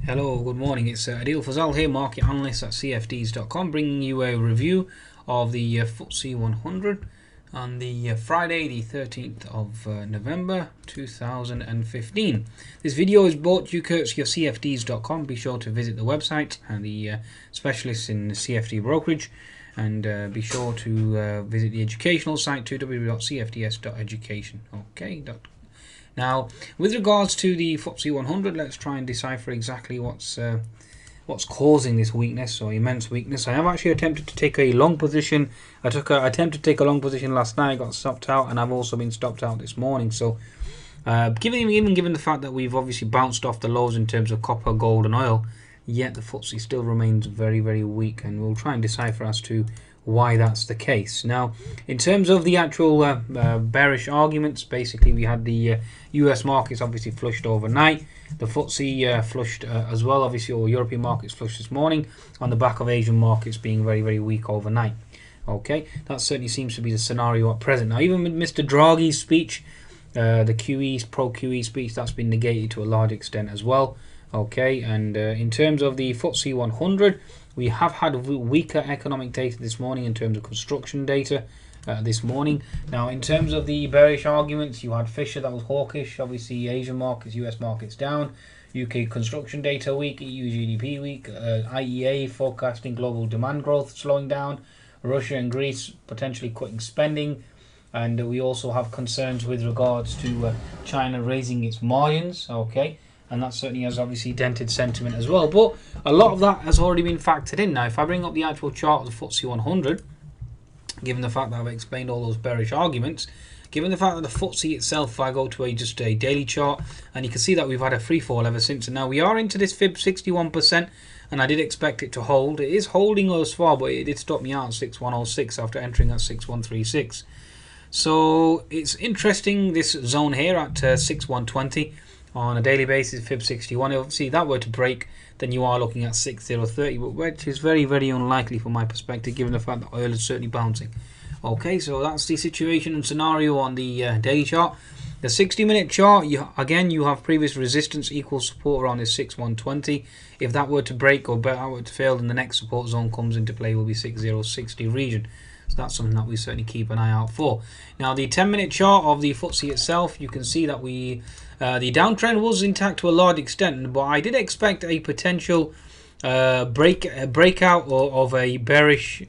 Hello, good morning. It's Adil Fazal here, market analyst at CFDs.com, bringing you a review of the FTSE 100 on the Friday, the 13th of November 2015. This video is brought to you courtesy of CFDs.com. Be sure to visit the website and the specialists in CFD brokerage, and be sure to visit the educational site too, www.cfds.education. Okay. Now, with regards to the FTSE 100, let's try and decipher exactly what's causing this weakness or immense weakness. I have actually attempted to take a long position. I attempted to take a long position last night, got stopped out, and I've also been stopped out this morning. So, given the fact that we've obviously bounced off the lows in terms of copper, gold, and oil, yet the FTSE still remains very, very weak, and we'll try and decipher as to why that's the case. Now, in terms of the actual bearish arguments, basically we had the US markets obviously flushed overnight. The FTSE flushed as well, obviously, or European markets flushed this morning on the back of Asian markets being very, very weak overnight. Okay, that certainly seems to be the scenario at present. Now, even with Mr. Draghi's speech, the QE's pro-QE speech, that's been negated to a large extent as well. Okay, and in terms of the FTSE 100, we have had weaker economic data this morning in terms of construction data this morning. Now, in terms of the bearish arguments, you had Fisher that was hawkish. Obviously, Asian markets, US markets down. UK construction data weak, EU GDP weak, IEA forecasting global demand growth slowing down, Russia and Greece potentially cutting spending, and we also have concerns with regards to China raising its margins. Okay. And that certainly has obviously dented sentiment as well. But a lot of that has already been factored in. Now, if I bring up the actual chart of the FTSE 100, given the fact that I've explained all those bearish arguments, given the fact that the FTSE itself, if I go to just a daily chart, and you can see that we've had a free fall ever since. And now we are into this fib 61%, and I did expect it to hold. It is holding thus far, but it did stop me out at 6106 after entering at 6136. So it's interesting, this zone here at 6120. On a daily basis, fib 61. Obviously, if that were to break, then you are looking at 6030, but which is very, very unlikely from my perspective, given the fact that oil is certainly bouncing. Okay, so that's the situation and scenario on the daily chart. The 60-minute chart, you have previous resistance equals support around this 6120. If that were to break or that were to fail, then the next support zone comes into play will be 6060 region. So that's something that we certainly keep an eye out for. Now, the 10-minute chart of the FTSE itself, you can see that the downtrend was intact to a large extent, but I did expect a potential breakout of a bearish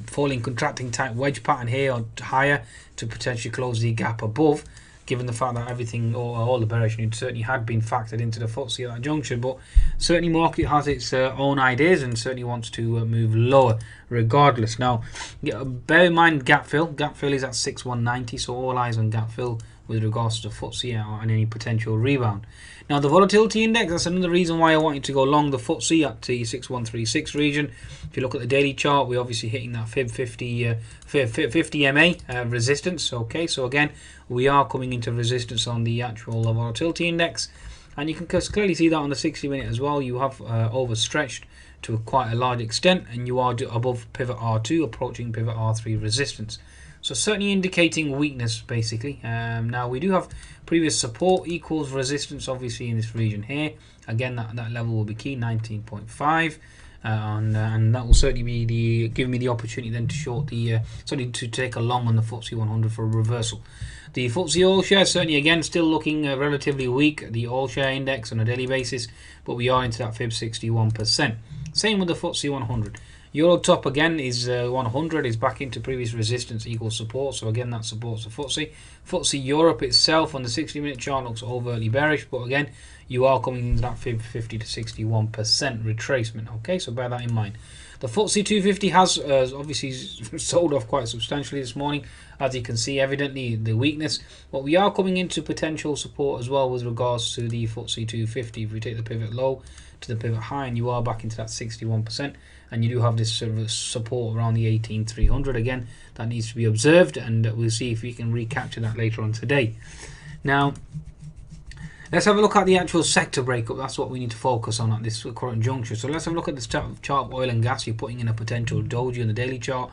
falling contracting type wedge pattern here or higher to potentially close the gap above, given the fact that everything or all the bearish news certainly had been factored into the FTSE at that junction. But certainly market has its own ideas and certainly wants to move lower regardless. Now, bear in mind gap fill. Gap fill is at 6190, so all eyes on gap fill with regards to the FTSE and any potential rebound. Now, the volatility index, that's another reason why I wanted to go long the FTSE at the 6136 region. If you look at the daily chart, we're obviously hitting that fib 50 MA resistance. Okay, so again, we are coming into resistance on the actual volatility index, and you can clearly see that on the 60-minute as well. You have overstretched to quite a large extent, and you are above pivot R2, approaching pivot R3 resistance. So certainly indicating weakness, basically. Now we do have previous support equals resistance, obviously in this region here. Again, that level will be key, 19.5, and that will certainly be give me the opportunity then to short the certainly to take a long on the FTSE 100 for a reversal. The FTSE oil share certainly again still looking relatively weak. The oil share index on a daily basis, but we are into that fib 61%. Same with the FTSE 100. Euro top again is 100 is back into previous resistance equals support, so again that supports the FTSE. FTSE Europe itself on the 60-minute chart looks overtly bearish, but again you are coming into that 50 to 61% retracement. Okay, so bear that in mind. The FTSE 250 has obviously sold off quite substantially this morning, as you can see, evidently the weakness. But we are coming into potential support as well with regards to the FTSE 250. If we take the pivot low to the pivot high, and you are back into that 61%, and you do have this sort of support around the 18,300 again. That needs to be observed, and we'll see if we can recapture that later on today. Now, let's have a look at the actual sector breakup. That's what we need to focus on at this current juncture. So let's have a look at this chart of oil and gas. You're putting in a potential doji on the daily chart.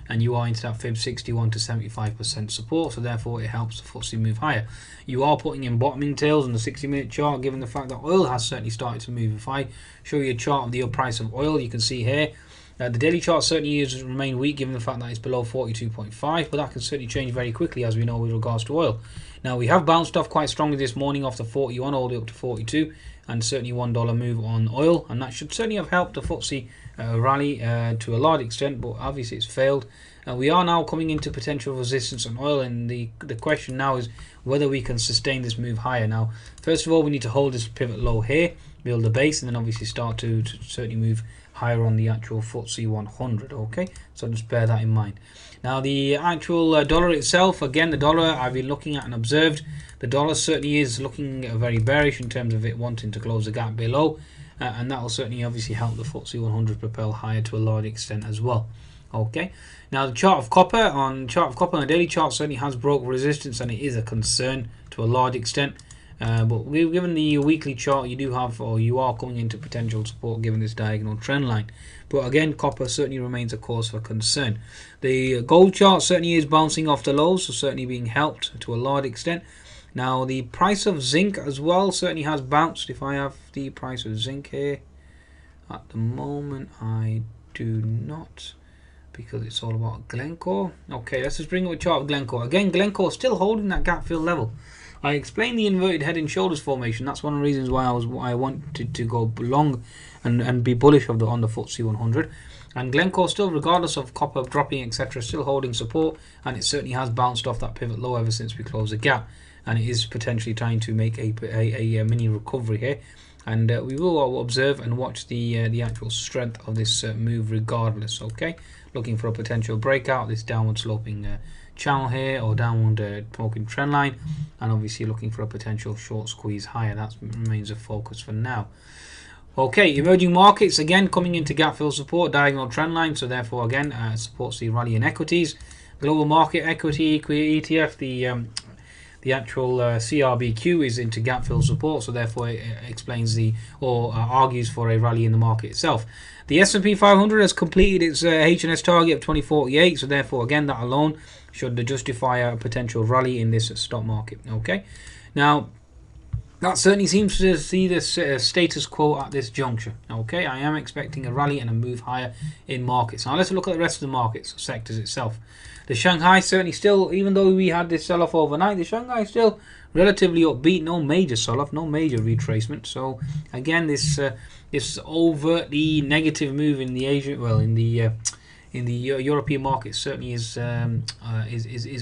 and you are into that fib 61 to 75% support, so therefore it helps the FTSE move higher. You are putting in bottoming tails on the 60-minute chart, given the fact that oil has certainly started to move. If I show you a chart of the price of oil, you can see here the daily chart certainly has remained weak, given the fact that it's below 42.5, but that can certainly change very quickly, as we know, with regards to oil. Now, we have bounced off quite strongly this morning off the 41 all the way up to 42, and certainly $1 move on oil, and that should certainly have helped the FTSE rally to a large extent, but obviously it's failed. We are now coming into potential resistance on oil, and the question now is whether we can sustain this move higher. Now, first of all, we need to hold this pivot low here, build a base, and then obviously start to certainly move higher on the actual FTSE 100. Okay, so just bear that in mind. Now, the actual dollar itself, again, the dollar I've been looking at and observed, the dollar certainly is looking very bearish in terms of it wanting to close the gap below, and that will certainly obviously help the FTSE 100 propel higher to a large extent as well. Okay, now the chart of copper on the daily chart certainly has broke resistance, and it is a concern to a large extent. But given the weekly chart, you are coming into potential support given this diagonal trend line. But again, copper certainly remains a cause for concern. The gold chart certainly is bouncing off the lows, so certainly being helped to a large extent. Now, the price of zinc as well certainly has bounced. If I have the price of zinc here, at the moment I do not, because it's all about Glencore. Okay, let's just bring up a chart of Glencore. Again, Glencore still holding that gap fill level. I explained the inverted head and shoulders formation. That's one of the reasons why I wanted to go long and be bullish on the FTSE 100. And Glencore still, regardless of copper dropping, etc., still holding support, and it certainly has bounced off that pivot low ever since we closed the gap, and it is potentially trying to make a mini recovery here. And we will observe and watch the actual strength of this move regardless. Okay, looking for a potential breakout, this downward sloping channel here, or downward smoking trend line, and obviously looking for a potential short squeeze higher. That remains a focus for now. Okay, emerging markets again coming into gap fill support, diagonal trend line, so therefore again supports the rally in equities. Global market equity ETF, the actual CRBQ is into gap fill support, so therefore it explains argues for a rally in the market itself. The S&P 500 has completed its H&S target of 2048, so therefore again that alone should justify a potential rally in this stock market. Okay, now that certainly seems to see this status quo at this juncture. Okay, I am expecting a rally and a move higher in markets. Now let's look at the rest of the markets sectors itself. The Shanghai certainly still, even though we had this sell-off overnight, the Shanghai is still relatively upbeat. No major sell-off, no major retracement. So again, this overtly negative move in the European market certainly is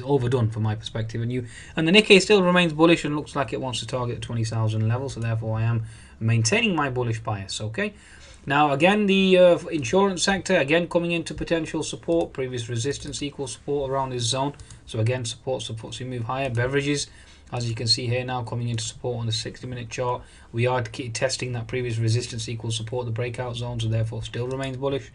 overdone from my perspective. And the Nikkei still remains bullish and looks like it wants to target the 20,000 level. So therefore, I am maintaining my bullish bias. Okay. Now again, the insurance sector again coming into potential support. Previous resistance equals support around this zone. So again, supports the FTSE move higher. Beverages, as you can see here now, coming into support on the 60-minute chart. We are testing that previous resistance equals support, the breakout zone, so therefore still remains bullish.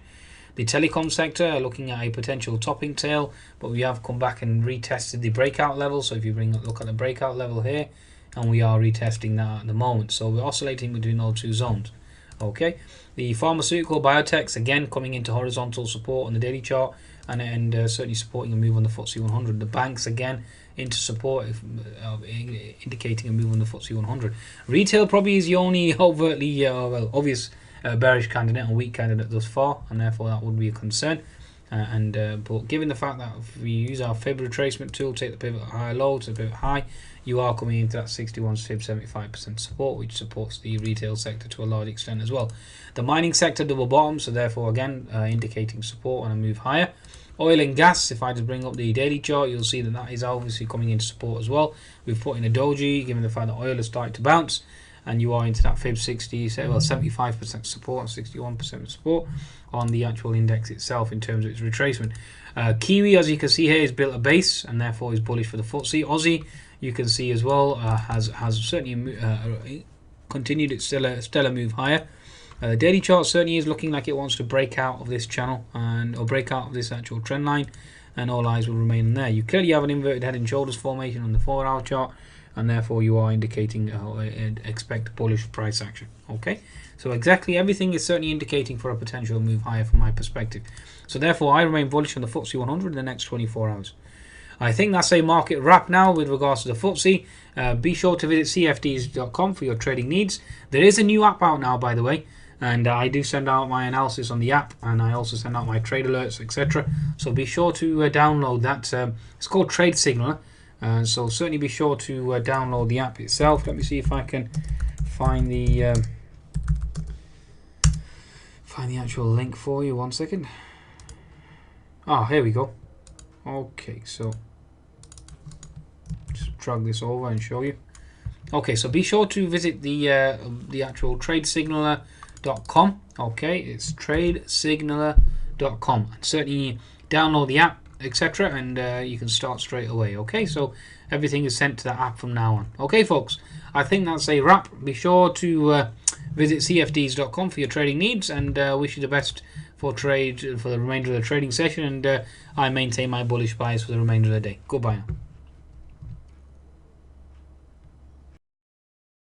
The telecom sector looking at a potential topping tail, but we have come back and retested the breakout level. So if you look at the breakout level here, and we are retesting that at the moment. So we're oscillating between all two zones. Okay, the pharmaceutical biotechs again coming into horizontal support on the daily chart, and certainly supporting a move on the FTSE 100. The banks again into support, indicating a move on the FTSE 100. Retail probably is the only overtly obvious bearish candidate and weak candidate thus far, and therefore that would be a concern. But given the fact that if we use our fib retracement tool, take the pivot high low to the pivot high, you are coming into that 61 fib 75% support, which supports the retail sector to a large extent as well. The mining sector double bottom, so therefore again indicating support on a move higher. Oil and gas, if I just bring up the daily chart, you'll see that that is obviously coming into support as well. We've put in a doji, given the fact that oil has started to bounce, and you are into that fib 75% support and 61% support on the actual index itself in terms of its retracement. Kiwi, as you can see here, has built a base and therefore is bullish for the FTSE. Aussie, you can see as well, has certainly continued its stellar move higher. The daily chart certainly is looking like it wants to break out of this channel or break out of this actual trend line, and all eyes will remain there. You clearly have an inverted head and shoulders formation on the 4-hour chart, and therefore you are indicating expect bullish price action. Okay, so exactly everything is certainly indicating for a potential move higher from my perspective. So therefore I remain bullish on the FTSE 100 in the next 24 hours. I think that's a market wrap now with regards to the FTSE. Be sure to visit cfds.com for your trading needs. There is a new app out now, by the way, and I do send out my analysis on the app, and I also send out my trade alerts, etc. So be sure to download that. It's called Trade Signaler, so certainly be sure to download the app itself. Let me see if I can find the actual link for you. 1 second. Ah, here we go. Okay, so just drag this over and show you. Okay, so be sure to visit the actual tradesignaler.com. Okay, it's tradesignaler.com, and certainly download the app, etc., and you can start straight away. Okay, so everything is sent to that app from now on. Okay, folks, I think that's a wrap. Be sure to visit cfds.com for your trading needs, and wish you the best for the remainder of the trading session, and I maintain my bullish bias for the remainder of the day. Goodbye now.